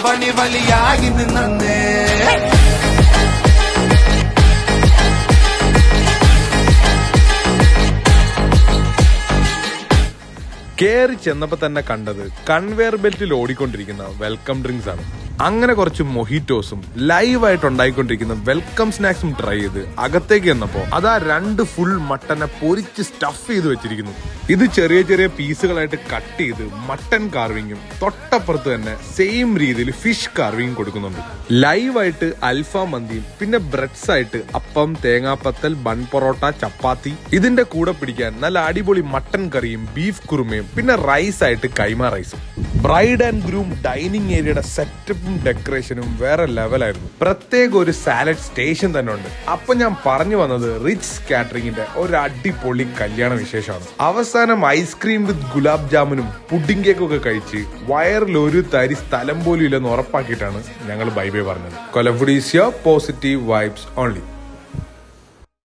പണി വലിയായി നിന്നേ കേറി ചെന്നപ്പോ തന്നെ കണ്ടത് കൺവെയർ ബെൽറ്റിൽ ഓടിക്കൊണ്ടിരിക്കുന്ന വെൽക്കം ഡ്രിങ്ക്സ് ആണ്. അങ്ങനെ കുറച്ച് മൊഹിറ്റോസും ലൈവായിട്ട് ഉണ്ടായിക്കൊണ്ടിരിക്കുന്ന വെൽക്കം സ്നാക്സും ട്രൈ ചെയ്ത് അകത്തേക്ക് ചെന്നപ്പോ അതാ 2 ഫുൾ മട്ടനെ പൊരിച്ച് സ്റ്റഫ് ചെയ്ത് വെച്ചിരിക്കുന്നു. ഇത് ചെറിയ ചെറിയ പീസുകളായിട്ട് കട്ട് ചെയ്ത് മട്ടൻ കാർവിങ്ങും തൊട്ടപ്പുറത്ത് തന്നെ സെയിം രീതിയിൽ ഫിഷ് കാർവിങ്ങും കൊടുക്കുന്നുണ്ട്. ലൈവായിട്ട് അൽഫാം മന്തിയും പിന്നെ ബ്രെഡ്സ് ആയിട്ട് അപ്പം, തേങ്ങാപ്പത്തൽ, ബൺ പൊറോട്ട, ചപ്പാത്തി. ഇതിന്റെ കൂടെ പിടിക്കാൻ നല്ല അടിപൊളി മട്ടൻ കറിയും ബീഫ് കുറുമയും പിന്നെ റൈസ് ആയിട്ട് കൈമ റൈസും. ബ്രൈഡ് ആൻഡ് ഗ്രൂം ഡൈനിങ് ഏരിയയുടെ സെറ്റപ്പും ഡെക്കറേഷനും വേറെ ലെവലായിരുന്നു. പ്രത്യേക ഒരു സാലഡ് സ്റ്റേഷൻ തന്നെ ഉണ്ട്. അപ്പൊ ഞാൻ പറഞ്ഞു വന്നത് റിച്ച് കാറ്ററിംഗിന്റെ ഒരു അടിപൊളി കല്യാണ വിശേഷമാണ്. അവസാനം ഐസ്ക്രീം വിത്ത് ഗുലാബ് ജാമുനും പുഡിംഗ് കേക്കും ഒക്കെ കഴിച്ച് വയറിൽ ഒരു തരി സ്ഥലം പോലും ഇല്ലെന്ന് ഉറപ്പാക്കിയിട്ടാണ് ഞങ്ങൾ ബൈ ബൈ പറഞ്ഞത്. കൊലംബുഡീസിയ പോസിറ്റീവ് വൈബ്സ് ഓൺലി.